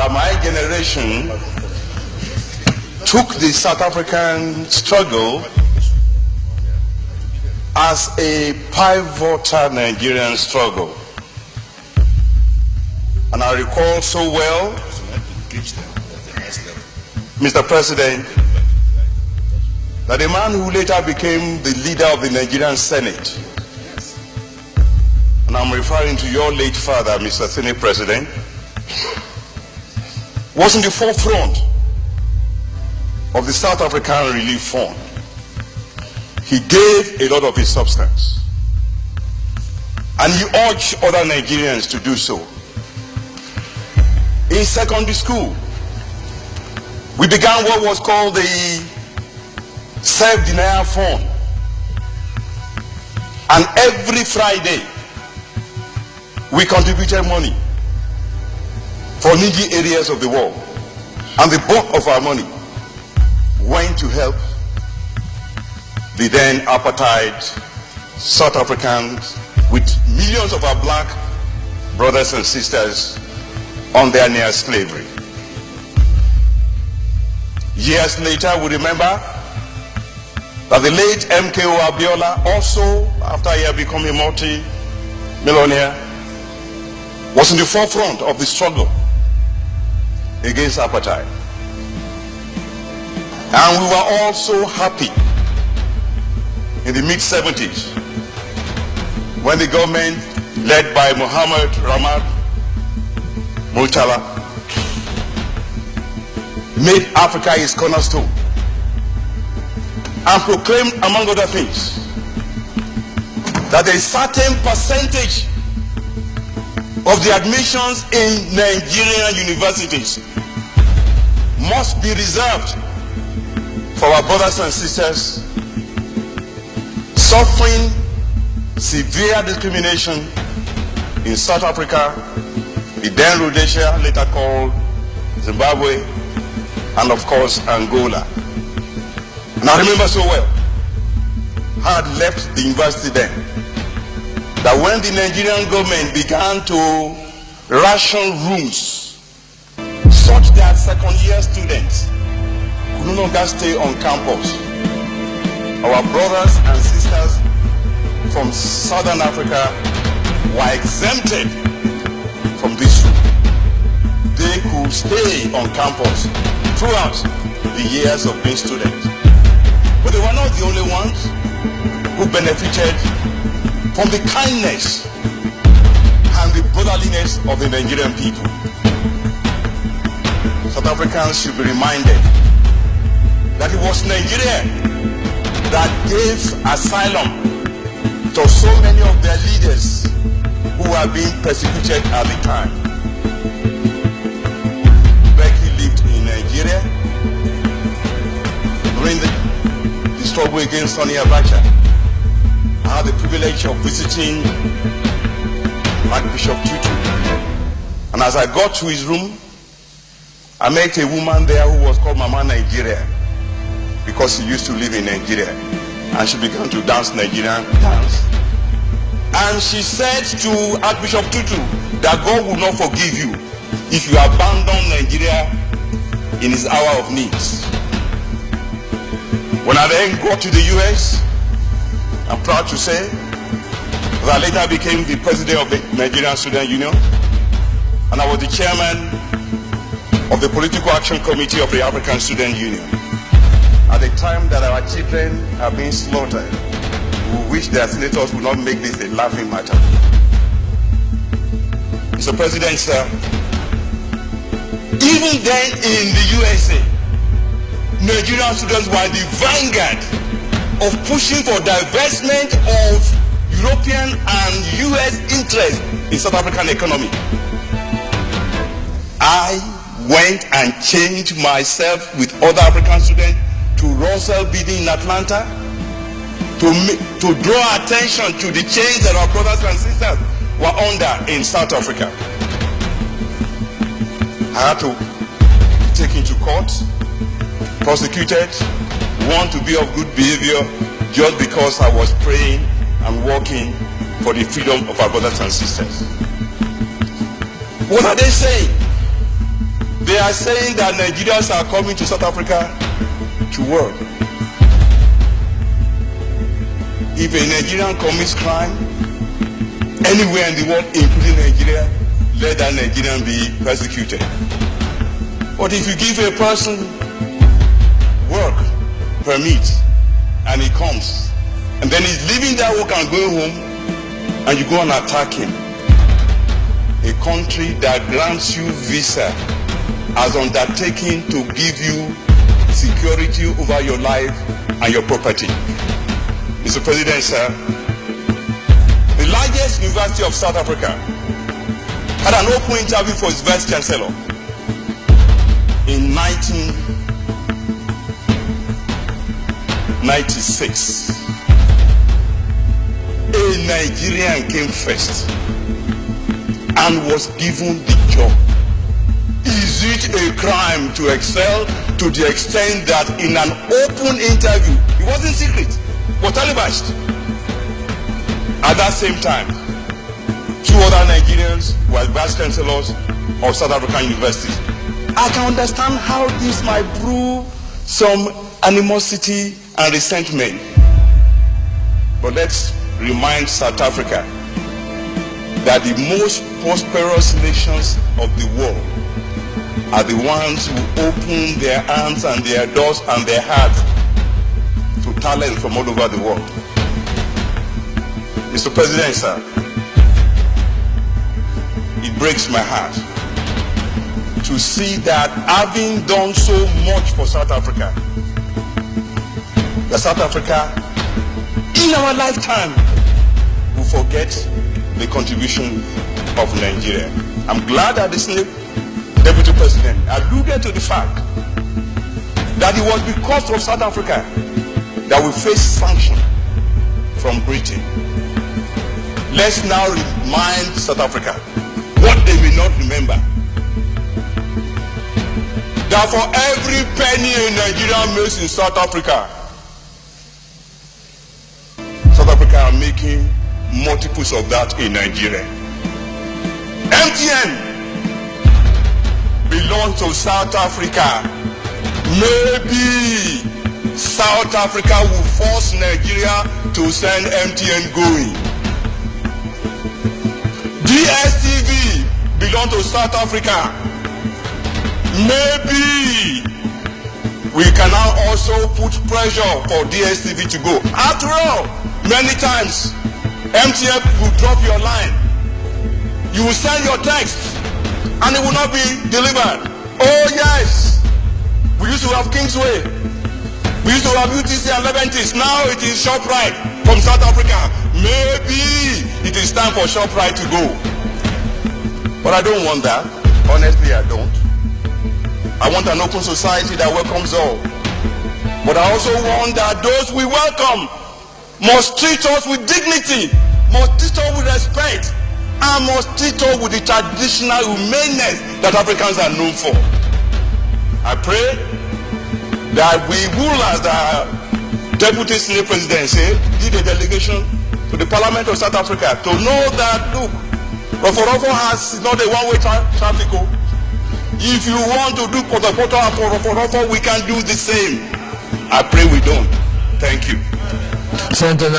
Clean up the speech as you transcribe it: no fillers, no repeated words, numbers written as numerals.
that my generation took the South African struggle as a pivotal Nigerian struggle. And I recall so well, Mr. President, that the man who later became the leader of the Nigerian Senate, and I'm referring to your late father, Mr. Senate President, was in the forefront of the South African Relief Fund. He gave a lot of his substance, and he urged other Nigerians to do so. In secondary school, we began what was called the Self-Denial Fund, and every Friday we contributed money for needy areas of the world, and the bulk of our money went to help the then apartheid South Africans with millions of our black brothers and sisters on their near slavery. Years later, we remember that the late MKO Abiola, also after he had become a multi-millionaire, was in the forefront of the struggle against apartheid. And we were all so happy in the mid-70s when the government led by Mohammed Ramad Murtala made Africa his cornerstone and proclaimed, among other things, that a certain percentage of the admissions in Nigerian universities must be reserved for our brothers and sisters suffering severe discrimination in South Africa, the then Rhodesia, later called Zimbabwe, and of course Angola. And I remember so well, I had left the university then, that when the Nigerian government began to ration rooms such that second-year students could no longer stay on campus, our brothers and sisters from Southern Africa were exempted from this room. They could stay on campus throughout the years of being students. But they were not the only ones who benefited from the kindness and the brotherliness of the Nigerian people. South Africans should be reminded that it was Nigeria that gave asylum to so many of their leaders who were being persecuted at the time. Becky lived in Nigeria during the struggle against Sonny Abacha. I had the privilege of visiting Archbishop Tutu, and as I got to his room, I met a woman there who was called Mama Nigeria, because she used to live in Nigeria, and she began to dance Nigerian dance. And she said to Archbishop Tutu that God will not forgive you if you abandon Nigeria in his hour of need. When I then got to the US, I'm proud to say that I later became the president of the Nigerian Student Union, and I was the chairman of the Political Action Committee of the African Student Union. At the time that our children are being slaughtered, we wish their senators would not make this a laughing matter. Mr. President, sir, even then in the USA, Nigerian students were the vanguard of pushing for divestment of European and US interests in South African economy. I went and changed myself with other African students to Russell bidding in Atlanta to draw attention to the change that our brothers and sisters were under in South Africa. I had to be taken to court, prosecuted, warned to be of good behavior just because I was praying and working for the freedom of our brothers and sisters. What are they saying? They are saying that Nigerians are coming to South Africa to work. If a Nigerian commits crime anywhere in the world, including Nigeria, let that Nigerian be persecuted. But if you give a person work permit and he comes and then he's leaving that work and going home and you go and attack him, a country that grants you visa has undertaken to give you security over your life and your property. Mr. President, sir, the largest university of South Africa had an open interview for its vice chancellor in 1996. A Nigerian came first and was given the job. Is it a crime to excel to the extent that in an open interview, it wasn't secret, was televised? At that same time, 2 other Nigerians were vice chancellors of South African universities. I can understand how this might prove some animosity and resentment. But let's remind South Africa that the most prosperous nations of the world are the ones who open their hands and their doors and their hearts to talent from all over the world. Mr. President, sir, it breaks my heart to see that having done so much for South Africa, that South Africa, in our lifetime, will forget the contribution of Nigeria. I'm glad that the Deputy President alluded to the fact that it was because of South Africa that we faced sanctions from Britain. Let's now remind South Africa what they may not remember. That for every penny a Nigerian makes in South Africa, South Africa are making multiples of that in Nigeria. MTN belongs to South Africa. Maybe South Africa will force Nigeria to send MTN going. DSTV belongs to South Africa. Maybe we can now also put pressure for DSTV to go. After all, many times MTN will drop your line. You will send your text and it will not be delivered. Oh yes, we used to have Kingsway, we used to have UTC and Leventis. Now it is ShopRite from South Africa. Maybe it is time for ShopRite to go. But I don't want that. Honestly, I don't. I want an open society that welcomes all. But I also want that those we welcome must treat us with dignity, must treat us with respect, and must treat us with the traditional humaneness that Africans are known for. I pray that we will, as the Deputy Senate President said, lead a delegation to the Parliament of South Africa to know that, look, Rofo has not a one-way traffic. If you want to do Poto and Rofo, we can do the same. I pray we don't. Thank you. Senator.